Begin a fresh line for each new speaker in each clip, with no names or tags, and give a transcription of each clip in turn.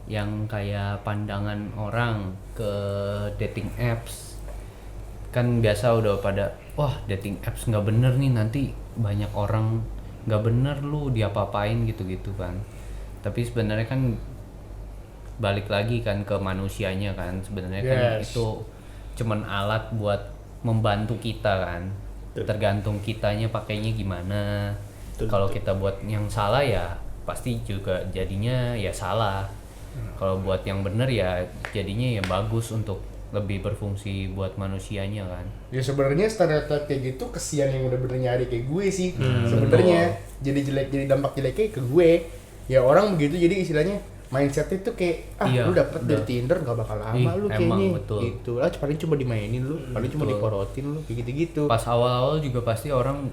yang kayak pandangan orang ke dating apps. Kan biasa udah pada wah dating apps nggak bener nih, nanti banyak orang nggak bener lu diapa-apain gitu-gitu kan. Tapi sebenarnya kan balik lagi kan ke manusianya kan, sebenarnya kan itu cuman alat buat membantu kita kan. Tergantung kitanya pakainya gimana. Kalau kita buat yang salah ya pasti juga jadinya ya salah. Kalau buat yang bener ya jadinya ya bagus untuk lebih berfungsi buat manusianya kan.
Ya sebenarnya stereotip kayak gitu kesian yang udah bener nyari kayak gue sih. Sebenarnya jadi jelek, jadi dampak jeleknya ke gue. Ya orang begitu, jadi istilahnya mindsetnya tuh kayak lu dapet dari Tinder gak bakal lama lu kayaknya
betul.
gitu lah, paling cuma dimainin lu, paling cuma diporotin lu kayak gitu-gitu.
Pas awal-awal juga pasti orang,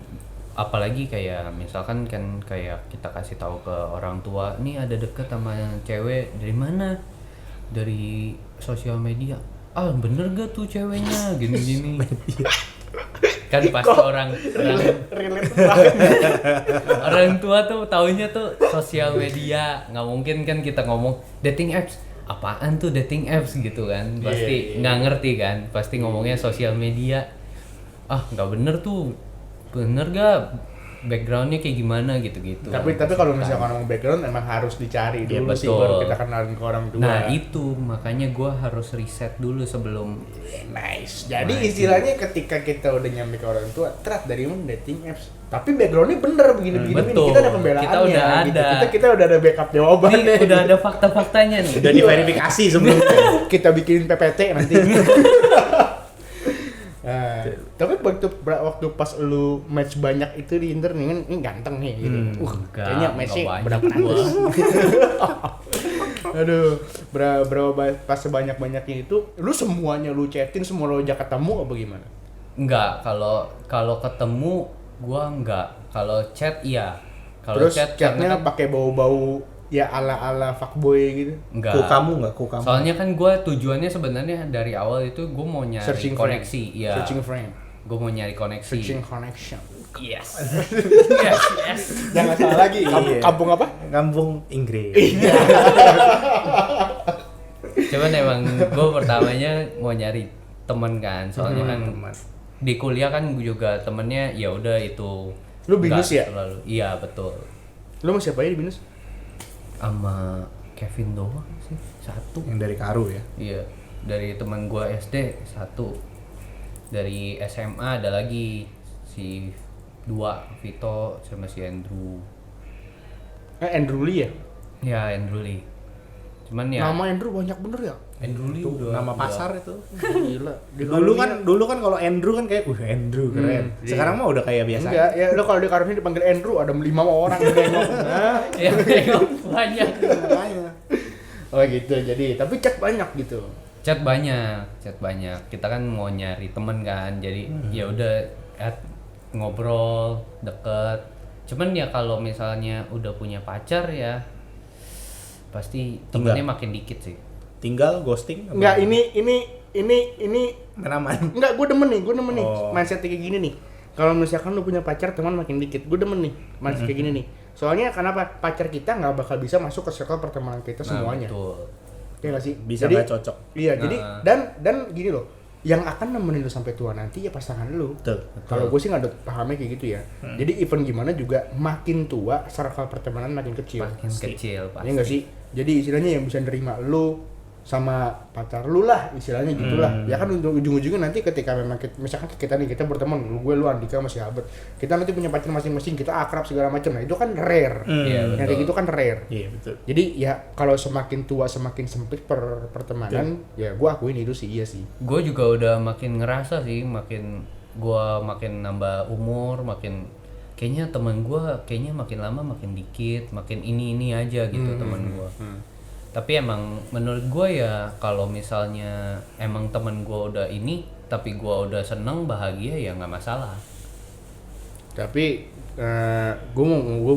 apalagi kayak misalkan kan kayak kita kasih tahu ke orang tua nih ada deket sama cewek, dari mana, dari sosial media, bener gak tuh ceweknya gini-gini. Kan pasti orang orang tua tuh taunya tuh sosial media, nggak mungkin kan kita ngomong dating apps, apaan tuh dating apps gitu kan, pasti nggak ngerti kan, pasti ngomongnya sosial media. Nggak bener tuh, bener gak backgroundnya kayak gimana gitu-gitu.
Tapi kalau misalkan ngomong background emang harus dicari dulu sih, baru kita kenalin ke orang tua.
Nah itu makanya gue harus riset dulu sebelum.
Nice. Jadi istilahnya ketika kita udah nyampe ke orang tua, terat dari mana dating apps. Tapi backgroundnya bener begini-begini. Kita ada pembelaannya.
Kita udah
gitu.
ada.
Kita udah ada backup jawabannya.
Nih, udah ada fakta-faktanya nih.
Udah diverifikasi sebelumnya.
Kita bikin PPT nanti. Tapi waktu pas lu match banyak itu di internet kan, ini ganteng nih gitu. Kayaknya matchnya berapa ratus. Aduh, berapa pas sebanyak-banyaknya itu, lu semuanya lu chatin, semua lu ajak ketemu apa gimana?
Enggak, kalau ketemu gua enggak. Kalau chat iya. Kalau
terus chatnya pakai bau-bau ya ala-ala fuckboy gitu.
Enggak.
Ku kamu.
Soalnya kan gua tujuannya sebenarnya dari awal itu gua mau nyari
searching
koneksi, ya.
Searching friend.
Gua mau nyari koneksi.
Searching connection.
Yes. yes.
Jangan salah lagi. Kampung apa?
Kampung Inggris.
Cuman emang gua pertamanya mau nyari temen kan, soalnya kan di kuliah kan juga temennya ya udah itu.
Lu binus ya?
Terlalu. Iya betul.
Lu sama siapa aja di binus?
Sama Kevin doang sih, satu.
Yang dari Karu ya?
Iya, dari teman gua SD satu. Dari SMA ada lagi si dua, Vito sama si Andrew.
Andrew Lee ya?
Ya Andrew Lee. Cuman ya
Nama Andrew banyak bener ya?
Andrew Lee
Itu nama pasar itu.
Gila.
Dulu kan kalau Andrew kan kayak Andrew keren. Sekarang mah udah kayak biasa.
Enggak, ya lu kalau di Karuni dipanggil Andrew ada 5 orang yang nengok.
ya nengok banyak.
Oh gitu. Jadi, tapi chat banyak gitu.
Chat banyak. Kita kan mau nyari temen kan. Jadi ya udah ngobrol, deket. Cuman ya kalau misalnya udah punya pacar ya pasti temennya makin dikit sih.
Tinggal ghosting?
Enggak, ini
Menaman.
enggak, gue demen nih mindset kayak gini nih. Kalau misalkan lu punya pacar, teman makin dikit, gue demen nih mindset kayak gini nih. Soalnya kenapa? Pacar kita nggak bakal bisa masuk ke circle pertemanan kita semuanya.
Betul.
Ya nggak sih?
Bisa
Jadi,
nggak cocok.
Iya, jadi dan gini loh, yang akan nemenin lu sampai tua nanti ya pasangan lu.
Betul.
Kalau gue sih nggak ada pahamnya kayak gitu ya. Jadi event gimana juga makin tua circle pertemanan makin kecil.
Makin kecil pasti.
Iya nggak sih? Jadi istilahnya yang bisa nerima lu sama pacar lu lah, istilahnya gitulah. Ya kan ujung-ujungnya nanti ketika memang misalkan kita berteman, lu Andika masih Albert, kita nanti punya pacar masing-masing, kita akrab segala macam. Nah itu kan rare.
Iya,
Yang kayak gitu kan rare.
Iya betul.
Jadi ya kalau semakin tua semakin sempit pertemanan, ya gue akuin itu sih, iya sih.
Gue juga udah makin ngerasa sih, makin nambah umur, makin kayaknya teman gue kayaknya makin lama makin dikit, makin ini aja gitu teman gue. Tapi emang menurut gue ya kalau misalnya emang temen gue udah ini, tapi gue udah seneng bahagia ya nggak masalah.
Tapi gue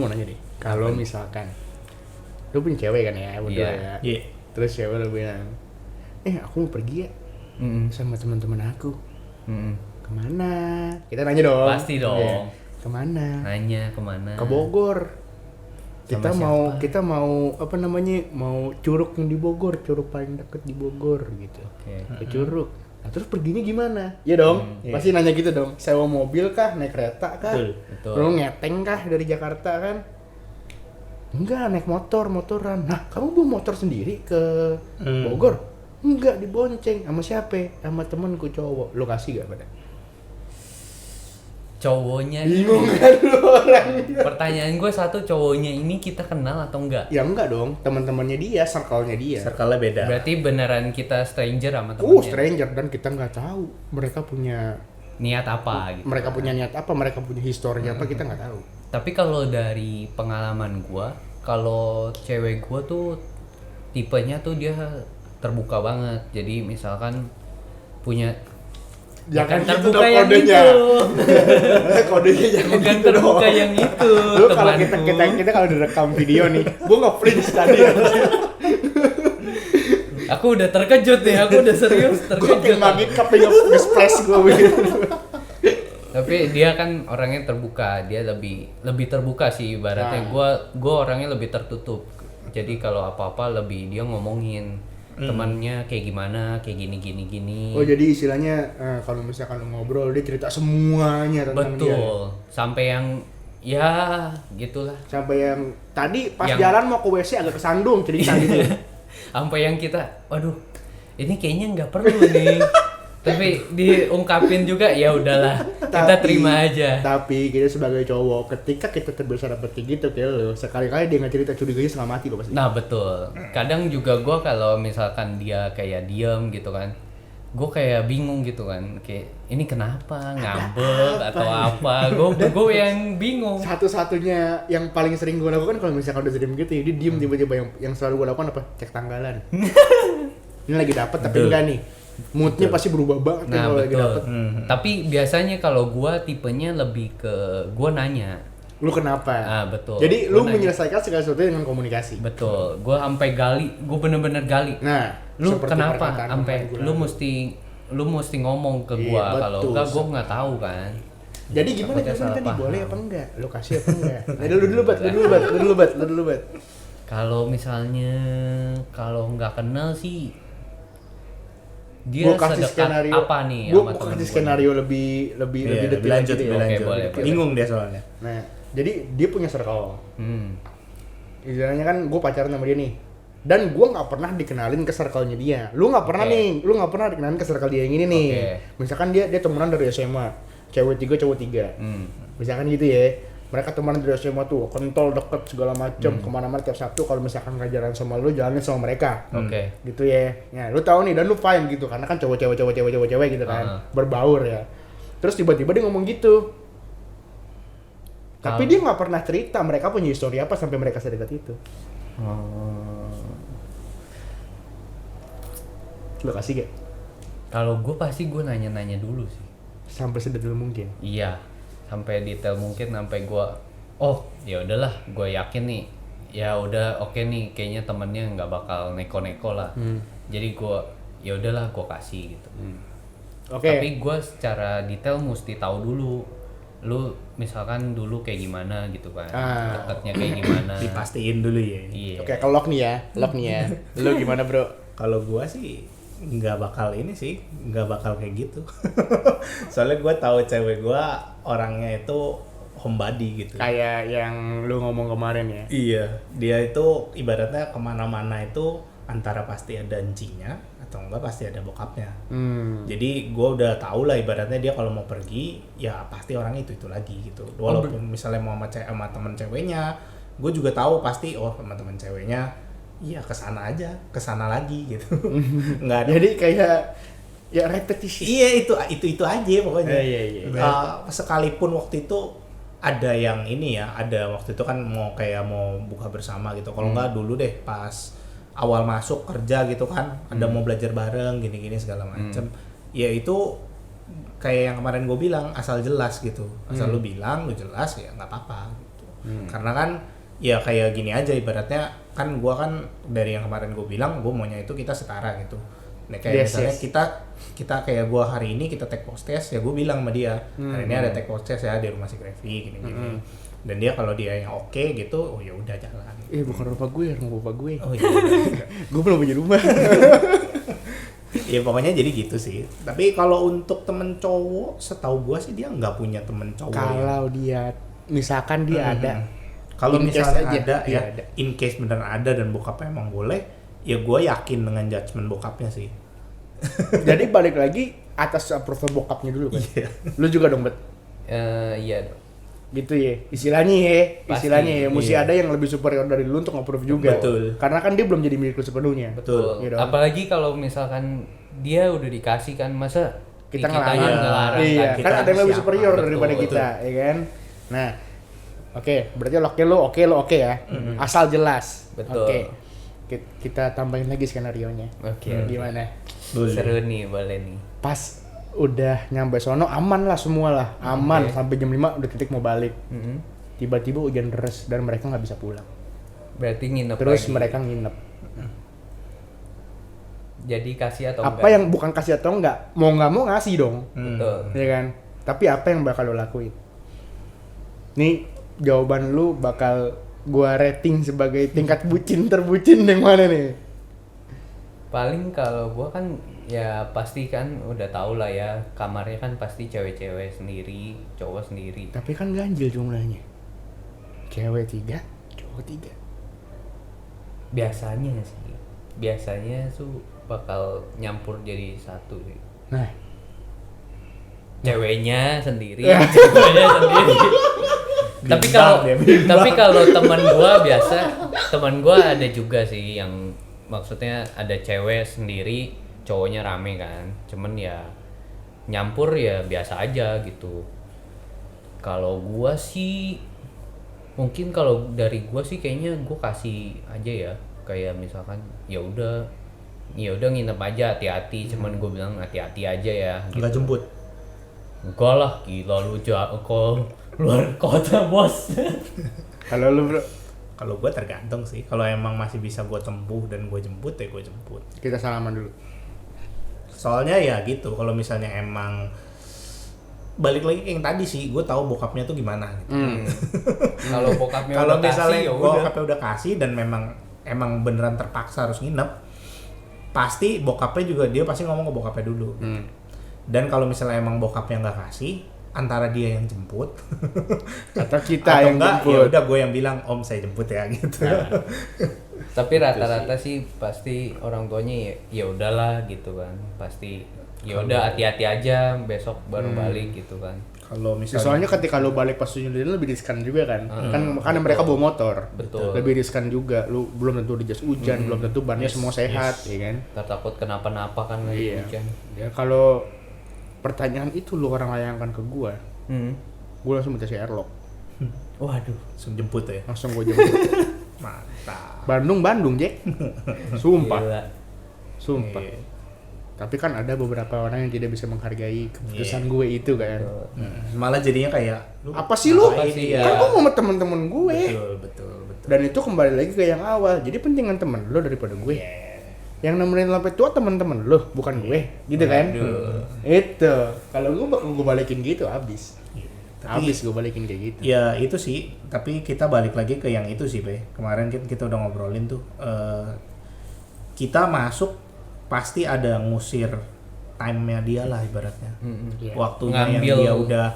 mau nanya deh, kalau misalkan lu punya cewek kan ya, berdua ya.
Iya.
Terus cewek lu bilang, aku mau pergi ya sama teman-teman aku. Kemana? Kita nanya dong.
Pasti dong.
Kemana?
Nanya kemana?
Ke Bogor. Kita mau apa namanya? Mau curug yang di Bogor, curug paling deket di Bogor gitu.
Oke.
Ke curug. Nah, terus perginya gimana? Iya dong. Pasti nanya gitu dong. Sewa mobil kah, naik kereta kah?
Betul.
Lu ngeteng kah dari Jakarta kan? Enggak, naik motoran. Nah, kamu bawa motor sendiri ke Bogor? Enggak, dibonceng. Sama siapa? Sama temenku cowok. Lu kasih gak pada?
Cowoknya
Bingung kan lu orang?
pertanyaan gue satu, cowoknya ini kita kenal atau enggak?
Ya enggak dong, teman-temannya dia, circle-nya dia.
Circle-nya beda.
Berarti beneran kita stranger sama temennya.
Stranger, dan kita nggak tahu mereka punya
Niat apa gitu.
mereka punya niat apa, mereka punya historinya apa, kita nggak tahu.
Tapi kalau dari pengalaman gua, kalau cewek gua tuh tipenya tuh dia terbuka banget. Jadi misalkan punya
Jangan
bukan
gitu
terbuka
dong
yang
kodenya.
itu.
Kodenya jangan
Bukan
gitu dong.
terbuka yang itu,
Lu kalau
temanku.
kita kalau direkam video nih, gua nge-flinch tadi ya.
Aku udah terkejut nih, aku udah serius
Gua
terkejut.
kayak magic cup yang nge-splash gua begitu.
Tapi dia kan orangnya terbuka, dia lebih terbuka sih ibaratnya. Gua orangnya lebih tertutup. Jadi kalau apa-apa lebih dia ngomongin temannya kayak gimana, kayak gini.
Oh, jadi istilahnya kalau misalkan lu ngobrol dia cerita semuanya tentang dia.
Betul. Sampai yang ya gitulah.
Sampai yang tadi pas
Yang-
jalan mau ke WC agak kesandung cerita gitu.
Sampai yang kita, waduh, ini kayaknya nggak perlu nih. Tapi diungkapin juga, ya udahlah, kita terima aja.
Tapi kita sebagai cowok, ketika kita terbiasa dapet kayak gitu kayak lo, sekali-kali dia nggak cerita, curiganya setengah mati lo pasti.
Nah betul. Kadang juga gue kalau misalkan dia kayak diem gitu kan, gue kayak bingung gitu kan, kayak ini kenapa ngambek atau apa? Gue yang bingung.
Satu-satunya yang paling sering gue lakukan kalau misalkan udah sering gitu, dia diem tiba-tiba, yang selalu gue lakukan apa? Cek tanggalan. Ini lagi dapet tapi enggak nih. Moodnya pasti berubah banget nih
Nah
kalau lagi
betul.
dapet.
Tapi biasanya kalau gue tipenya lebih ke gue nanya.
Lu kenapa?
Ah betul.
Jadi
Gua
lu
nanya.
menyelesaikan segala sesuatu dengan komunikasi.
Betul. Gue sampai gali, gue bener-bener gali.
Nah,
Lu
seperti
kenapa
perkataan
sampai
kemarin gua
lu mesti ngomong ke
Iya,
gua, kalau
betul.
enggak gua nggak tahu kan.
Jadi gimana
Takutnya
jawaban
salah
tadi,
paham.
boleh apa enggak? Lu kasih apa enggak? Nah, lu dulu bat.
Kalau misalnya kalau nggak kenal sih dia
Gua kasih
sedekat
skenario
apa nih
gua
sama temen
kasih
gua
skenario lebih
Iya,
detail
lanjut,
gitu ya.
Oke,
lanjut.
boleh.
Bingung dia soalnya.
Nah, jadi dia punya circle.
nih?
Istilahnya kan gue pacaran sama dia nih. Dan gue nggak pernah dikenalin ke circle-nya dia. Lu nggak pernah
Oke.
nih, lu nggak pernah dikenalin ke circle dia yang ini nih.
Oke.
Misalkan dia temenan dari SMA, cewek 3 cowok 3. Misalkan gitu ya. Mereka temenan dari SMA tuh, kontol deket segala macem, kemana-mana tiap Sabtu kalau misalkan nggak jalan sama lu, jalanin sama mereka.
Oke.
Gitu ya. Ya, lu tahu nih dan lu fine gitu karena kan cowok gitu kan. Berbaur ya. Terus tiba-tiba dia ngomong gitu. Tapi dia nggak pernah cerita mereka punya histori apa sampai mereka sedekat itu. Lu kasih gak?
Kalau gue pasti gue nanya-nanya dulu sih.
Sampai sedetail mungkin.
Iya, sampai detail mungkin, sampai gua ya udahlah, gue yakin nih, ya udah oke nih, kayaknya temennya nggak bakal neko-neko lah. Jadi ya udahlah, gue kasih gitu.
Oke.
Tapi gue secara detail mesti tahu dulu, lu misalkan dulu kayak gimana gitu kan, dekatnya kayak gimana.
Dipastiin dulu ya.
Iya.
Oke, kalau lock nih ya. Lu gimana, Bro?
Kalau gua sih nggak bakal kayak gitu. Soalnya gua tahu cewek gua orangnya itu homebody gitu.
Kayak yang lu ngomong kemarin ya.
Iya, dia itu ibaratnya kemana-mana itu antara pasti ada encinya atau enggak pasti ada bokapnya. Jadi gue udah tahu lah ibaratnya dia kalau mau pergi ya pasti orang itu lagi gitu. Walaupun misalnya mau sama temen ceweknya, gue juga tahu pasti sama temen ceweknya, iya kesana aja, kesana lagi gitu. Nggak ada.
Jadi kayak ya repetisi.
Iya itu aja pokoknya.
Iya.
Sekalipun waktu itu ada yang ini ya, ada waktu itu kan mau buka bersama gitu. Kalau enggak dulu deh pas awal masuk kerja gitu kan, ada mau belajar bareng gini-gini segala macem. Ya itu kayak yang kemarin gue bilang, asal jelas gitu. Asal lu bilang, lu jelas ya nggak apa-apa gitu. Karena kan ya kayak gini aja ibaratnya kan gue kan dari yang kemarin gue bilang gue maunya itu kita setara gitu. Nah, kayak misalnya kita kayak gue hari ini kita take post test ya gue bilang sama dia hari ini ada take post test ya di rumah si Grevi gini-gini. Dan dia kalau dia yang oke gitu, oh ya udah jalan.
Bukan rumah gue, rumah bapak gue.
Oh iya.
Gue belum punya rumah.
Ya pokoknya jadi gitu sih. Tapi kalau untuk temen cowok, setahu gua sih dia nggak punya temen cowok.
Kalau dia misalkan dia ada,
kalau
in case
misalnya
aja,
ada
dia
ya,
ada.
in case beneran ada dan bokapnya emang boleh, ya gua yakin dengan judgement bokapnya sih.
jadi balik lagi atas approval bokapnya dulu kan.
Iya.
Lu juga dong, Bet.
Iya.
Gitu ya. Istilahnya
Pasti,
mesti
iya.
ada yang lebih superior dari lu untuk nge-approve juga.
Betul.
Karena kan dia belum jadi milik lu sepenuhnya.
Betul.
Iya dong.
Apalagi kalau misalkan dia udah dikasih kan, masa
Kita
kitanya
ngelarang.
ngelarang
Iya,
kan?
Kita
kan ada yang lebih
siapa?
superior
Betul,
daripada
betul.
kita, ya kan? Nah, oke, berarti lo oke ya. Asal jelas.
Betul.
Oke. Kita tambahin lagi skenarionya.
Oke.
Gimana?
Boleh.
Seru nih, boleh nih.
Pas udah nyampe sono aman lah semua lah. Aman
Oke.
sampai jam 5 udah titik mau balik.
Mm-mm.
Tiba-tiba hujan deras dan mereka nggak bisa pulang.
Berarti nginep
Terus
lagi.
mereka nginep.
Jadi kasih atau
Apa
enggak?
yang bukan kasih atau enggak? Mau nggak mau ngasih dong.
Betul.
Ya kan? Tapi apa yang bakal lo lakuin? Nih jawaban lu bakal gua rating sebagai tingkat bucin terbucin yang mana nih?
Paling kalau gua kan ya pasti kan udah tau lah ya, kamarnya kan pasti cewek-cewek sendiri, cowok sendiri.
Tapi kan ganjil jumlahnya. Cewek 3, cowok 3.
Biasanya tuh bakal nyampur jadi satu sih.
Nah,
Ceweknya sendiri, ceweknya sendiri.
Bimbang.
Tapi kalau teman gua ada juga sih yang maksudnya ada cewek sendiri, cowoknya rame kan. Cuman ya nyampur ya biasa aja gitu. Kalau gua sih mungkin kalau dari gua sih kayaknya gua kasih aja ya, kayak misalkan ya udah nginep aja, hati-hati. Cuman gua bilang hati-hati aja ya gitu.
Nggak jemput.
Enggak lah, gila lu kok luar kota bos.
kalau lu bro,
Kalau gue tergantung sih. Kalau emang masih bisa gue tempuh dan gue jemput, ya gue jemput.
kita salaman dulu.
Soalnya ya gitu. Kalau misalnya emang balik lagi ke yang tadi sih, gue tahu bokapnya tuh gimana gitu.
Kalau bokapnya
Kalau
udah
misalnya
kasih ya udah.
bokapnya udah kasih dan emang beneran terpaksa harus nginep, pasti bokapnya juga dia pasti ngomong ke bokapnya dulu. Dan kalau misalnya emang bokapnya nggak kasih, antara dia yang jemput
Atau kita
atau
yang
enggak, ya
jemput.
udah gue yang bilang om saya jemput ya gitu.
Tapi rata-rata sih pasti orang tuanya ya udahlah gitu kan. Pasti ya udah hati-hati aja, besok baru balik gitu kan.
Kalau
Ya,
misalnya
soalnya ketika lu balik pas hujan lebih riskan juga kan. Kan mereka bawa motor.
Betul.
Lebih riskan juga. Lu belum tentu di jas hujan, belum tentu bannya semua sehat, ya kan?
Ntar takut kenapa-napa kan lagi
Iya.
hujan.
Ya kalau pertanyaan itu lu orang layangkan ke gua langsung minta Sherlock.
Waduh.
langsung jemput ya.
Langsung gua jemput.
Mantap.
Bandung, Jack. Sumpah.
Gila.
Sumpah.
Iya.
Tapi kan ada beberapa orang yang tidak bisa menghargai keputusan gue itu kan.
Malah jadinya kayak
Apa sih lu?
ngapain
sih,
dia?
Kan gue mau sama temen-temen gue.
Betul.
Dan itu kembali lagi ke yang awal. Jadi pentingan temen lo daripada gue. Yang nemenin lo sampai tua temen-temen lo, bukan gue. Gitu kan? Itu. Kalau gue bakal gue balikin gitu abis. Abis gue balikin kayak gitu.
Ya itu sih, tapi kita balik lagi ke yang itu sih, Be. Kemarin kita udah ngobrolin tuh. Kita masuk pasti ada ngusir time-nya dia lah ibaratnya.
Iya.
Waktunya yang
Ngambil.
dia udah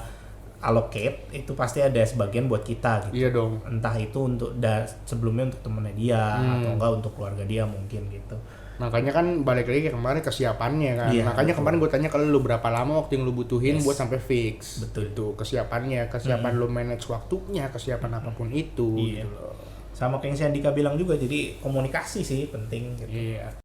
allocate itu pasti ada sebagian buat kita gitu.
Iya dong.
Entah itu untuk sebelumnya untuk temennya dia atau enggak untuk keluarga dia mungkin gitu.
Makanya kan balik lagi ke kemarin kesiapannya kan.
Iya,
Makanya
betul.
kemarin gue tanya ke lu berapa lama waktu yang lu butuhin buat sampai fix.
Betul.
Itu kesiapan lu manage waktunya, kesiapan apapun itu
Iya.
gitu loh.
Sama kayak yang si Andika bilang juga, jadi komunikasi sih penting gitu.
Iya.